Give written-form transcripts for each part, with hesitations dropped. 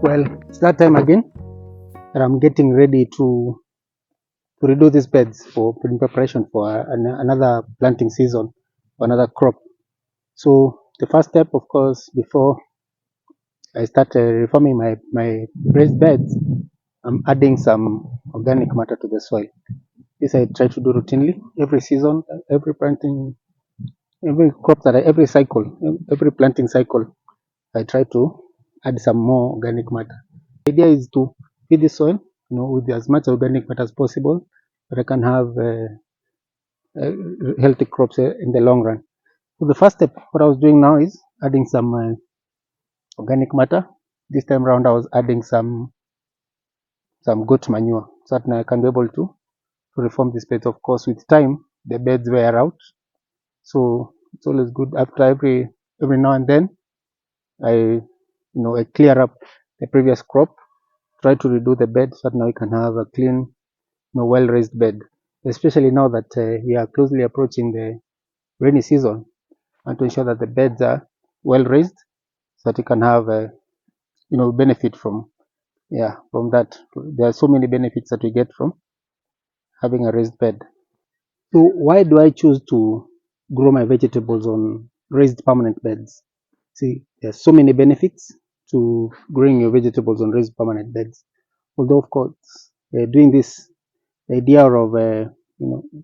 Well, it's that time again that I'm getting ready to redo these beds for in preparation for another planting season or another crop. So the first step, of course, before I start reforming my raised beds, I'm adding some organic matter to the soil. This I try to do routinely every season, every planting, every crop that every cycle, every planting cycle. I try to add some more organic matter. The idea is to feed the soil, with as much organic matter as possible, so I can have healthy crops in the long run. So the first step, what I was doing now is adding some organic matter. This time around, I was adding some goat manure, so that I can be able to reform this bed. Of course, with time, the beds wear out, so it's always good after every now and then I clear up the previous crop, try to redo the bed so that now we can have a clean, well raised bed. Especially now that we are closely approaching the rainy season, and to ensure that the beds are well raised so that you can have benefit from that. There are so many benefits that we get from having a raised bed. So why do I choose to grow my vegetables on raised permanent beds? See, there's so many benefits to growing your vegetables on raised permanent beds. Although, of course, doing this, the idea of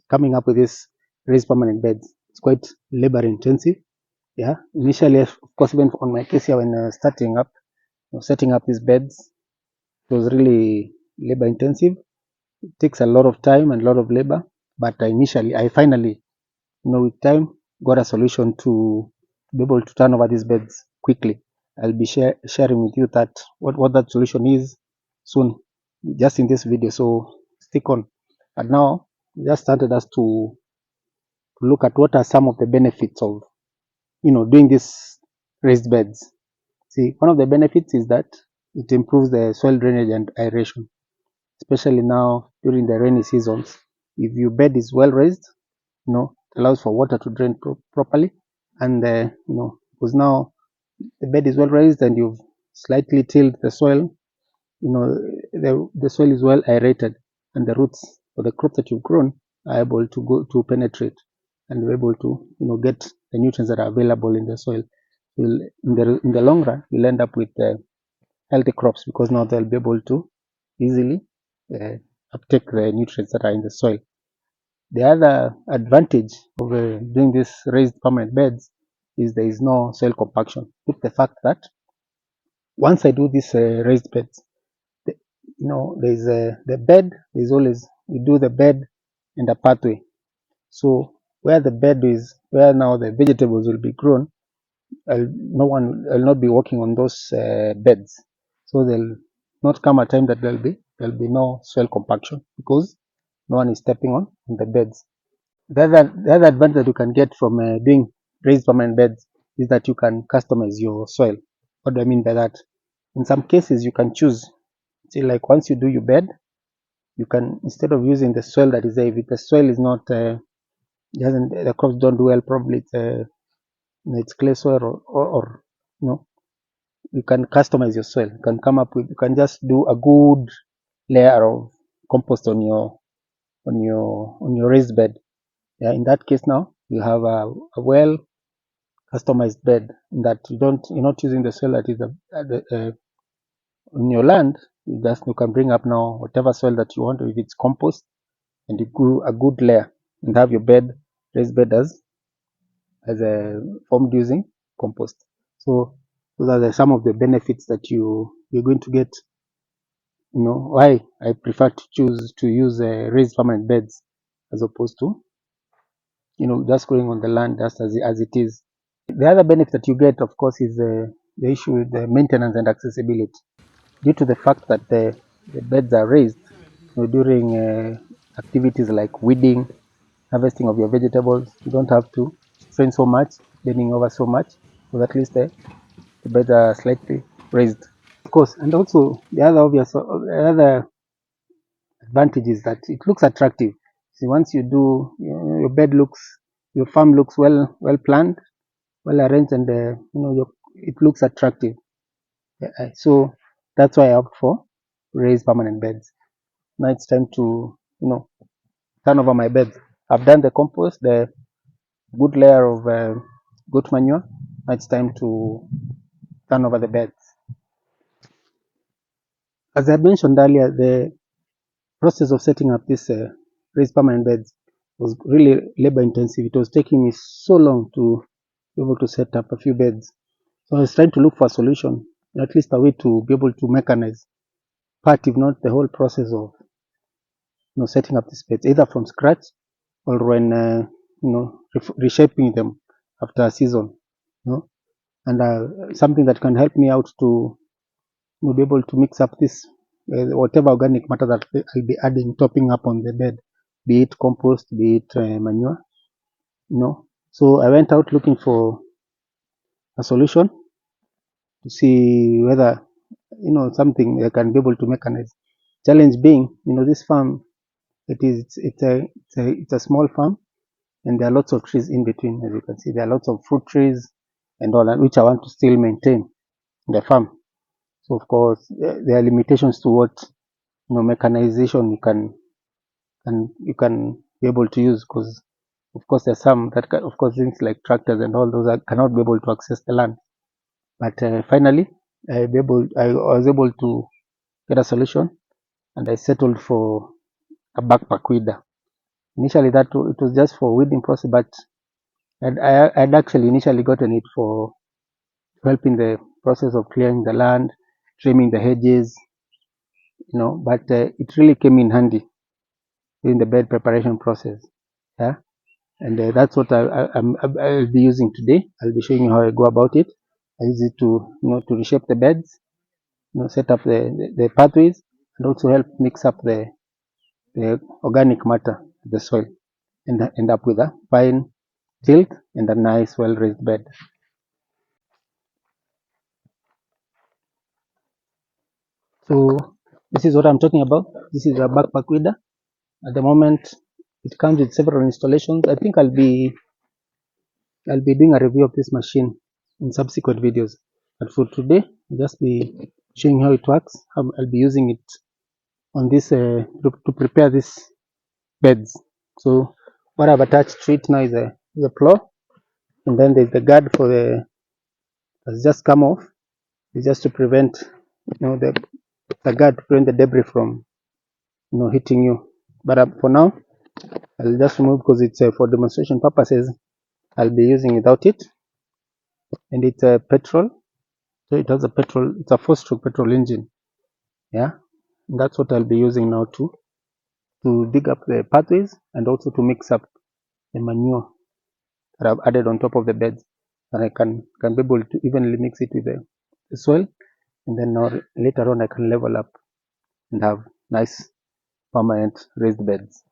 coming up with this raised permanent beds, it's quite labor intensive. Yeah, initially, of course, even on my case here when setting up these beds, it was really labor intensive. It takes a lot of time and a lot of labor. But I finally, with time, got a solution to be able to turn over these beds quickly. I'll be sharing with you that what that solution is soon, just in this video. So stick on. And now, just started us to look at what are some of the benefits of doing these raised beds. See, one of the benefits is that it improves the soil drainage and aeration, especially now during the rainy seasons. If your bed is well raised, it allows for water to drain properly, and because now the bed is well raised and you've slightly tilled the soil, the soil is well aerated, and the roots or the crop that you've grown are able to go to penetrate and be able to get the nutrients that are available in the soil. In the long run, you'll end up with healthy crops because now they'll be able to easily uptake the nutrients that are in the soil. The other advantage of doing this raised permanent beds is there is no soil compaction. With the fact that once I do this raised beds, there's the bed is always, we do the bed and the pathway. So where the bed is, where now the vegetables will be grown, no one will not be working on those beds. So there'll not come a time that there'll be no soil compaction because no one is stepping on the beds. The other advantage that you can get from doing raised permanent beds is that you can customize your soil. What do I mean by that? In some cases, you can choose. See, like once you do your bed, you can, instead of using the soil that is there, if the soil is not, the crops don't do well, probably it's clay soil or you can customize your soil. You can come up with, you can just do a good layer of compost on your raised bed. Yeah, in that case now you have a well customized bed in that you're not using the soil that is on your land. You can bring up now whatever soil that you want, if it's compost, and you grew a good layer and have your raised bed as formed using compost. So those are some of the benefits that you're going to get. Why I prefer to use raised permanent beds as opposed to just growing on the land just as it is. The other benefit that you get, of course, is the issue with the maintenance and accessibility. Due to the fact that the beds are raised, during activities like weeding, harvesting of your vegetables, you don't have to strain so much, bending over so much, so at least the beds are slightly raised. Of course, and also the other advantage is that it looks attractive. See, once you do, your farm looks well planned, well arranged, and it looks attractive. So that's why I opt for raised permanent beds. Now it's time to turn over my beds. I've done the compost, the good layer of goat manure. Now it's time to turn over the beds. As I mentioned earlier, the process of setting up this raised permanent beds was really labor intensive. It was taking me so long to be able to set up a few beds. So I was trying to look for a solution, at least a way to be able to mechanize part, if not the whole process of setting up these beds, either from scratch or when reshaping them after a season. And something that can help me out to be able to mix up this whatever organic matter that I'll be adding, topping up on the bed, be it compost, be it manure. So I went out looking for a solution to see whether something I can be able to mechanize. Challenge being, this farm, it's a small farm, and there are lots of trees in between. As you can see, there are lots of fruit trees and all that, which I want to still maintain in the farm. So of course there are limitations to what mechanization you can be able to use, because of course there's some that of course things like tractors and all those cannot be able to access the land. But finally I was able to get a solution, and I settled for a backpack weeder. Initially that it was just for weeding process, but I'd actually initially gotten it for helping the process of clearing the land, trimming the hedges, but it really came in handy in the bed preparation process. Yeah, and that's what I'll be using today. I'll be showing you how I go about it. I use it to reshape the beds, set up the pathways, and also help mix up the organic matter, the soil, and end up with a fine tilt and a nice well raised bed. So this is what I'm talking about. This is a backpack weeder. At the moment, it comes with several installations. I think I'll be doing a review of this machine in subsequent videos. But for today, I'll just be showing how it works. I'll be using it on this to prepare these beds. So what I've attached to it now is a plow, and then there's the guard for that's just come off. It's just to prevent the guard to prevent the debris from hitting you. But for now, I'll just remove because it's for demonstration purposes. I'll be using without it, and it's a petrol. So it has a petrol. It's a 4-stroke petrol engine. Yeah, and that's what I'll be using now to dig up the pathways and also to mix up the manure that I've added on top of the beds, and I can be able to evenly mix it with the soil, and then now later on I can level up and have nice permanent raised beds.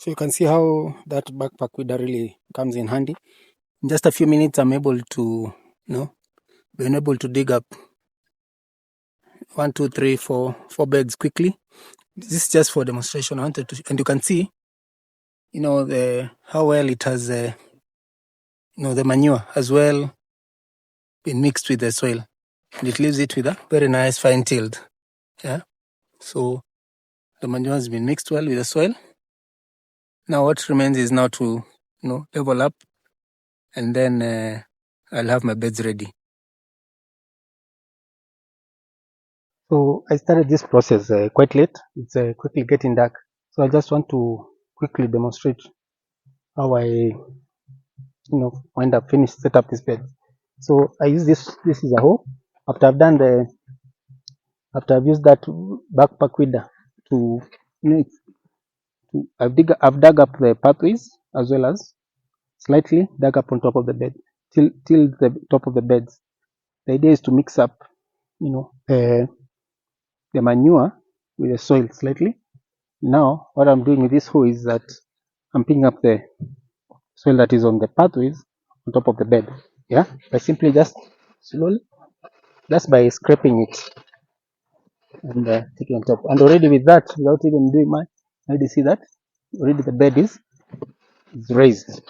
So you can see how that backpack weeder really comes in handy. In just a few minutes, I'm able to, being able to dig up 1, 2, 3, 4 beds quickly. This is just for demonstration. I wanted to, and you can see, how well it has, the manure has well been mixed with the soil, and it leaves it with a very nice fine tilled. Yeah. So the manure has been mixed well with the soil. Now what remains is now to, level up, and then I'll have my beds ready. So I started this process quite late. It's quickly getting dark. So I just want to quickly demonstrate how I, wind up set up this bed. So I use this is a hoe. After I've used that backpack weeder to, I've dug up the pathways as well as slightly dug up on top of the bed till the top of the beds. The idea is to mix up, the manure with the soil slightly. Now what I'm doing with this hoe is that I'm picking up the soil that is on the pathways on top of the bed. Yeah, by simply just slowly, just by scraping it and taking on top. And already with that, without even doing much, already see that already the bed is raised.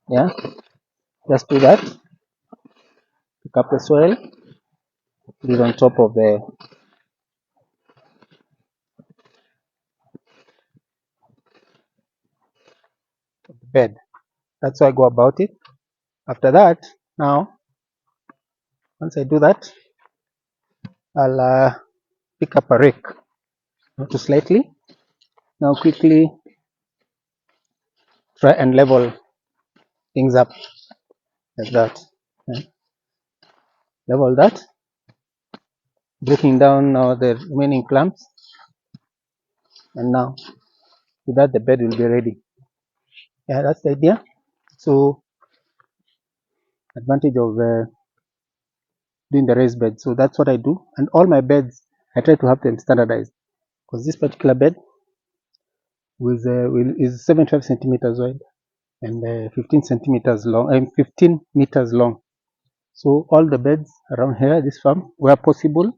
Yeah, just do that. Pick up the soil, put it on top of the bed. That's how I go about it. After that, now once I do that, I'll pick up a rake to slightly now quickly try and level things up like that. Yeah. Level that, breaking down now the remaining clumps, and now with that the bed will be ready. Yeah, that's the idea. So advantage of doing the raised bed. So that's what I do, and all my beds I try to have them standardized, because this particular bed is 75 centimeters wide and 15 centimeters long and 15 meters long. So all the beds around here, this farm, where possible,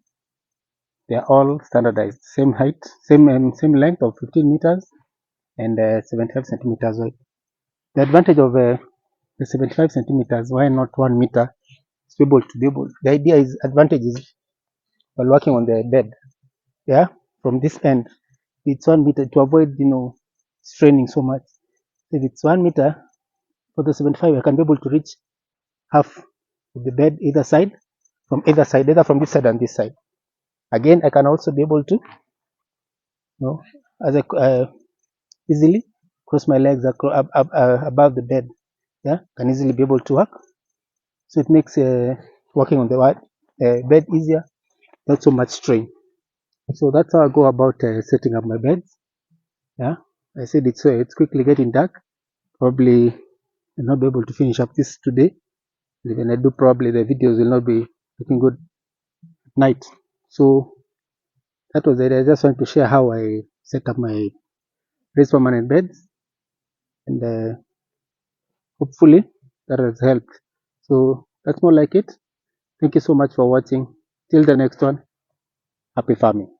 they are all standardized, same height, same length of 15 meters and 75 centimeters wide. The advantage of the 75 centimeters, why not 1 meter, is to be able. The idea is advantage is while working on the bed, yeah, from this end, it's 1 meter to avoid straining so much. If it's 1 meter for the 75, I can be able to reach half of the bed either side, either from this side and this side. Again, I can also be able to, as easily cross my legs above the bed. Yeah, can easily be able to work. So it makes working on the bed easier, not so much strain. So that's how I go about setting up my beds. Yeah, I said it's quickly getting dark. Probably I'll not be able to finish up this today. When I do, probably the videos will not be looking good at night. So that was it. I just want to share how I set up my raised permanent beds, and hopefully that has helped. So that's more like it. Thank you so much for watching. Till the next one, happy farming.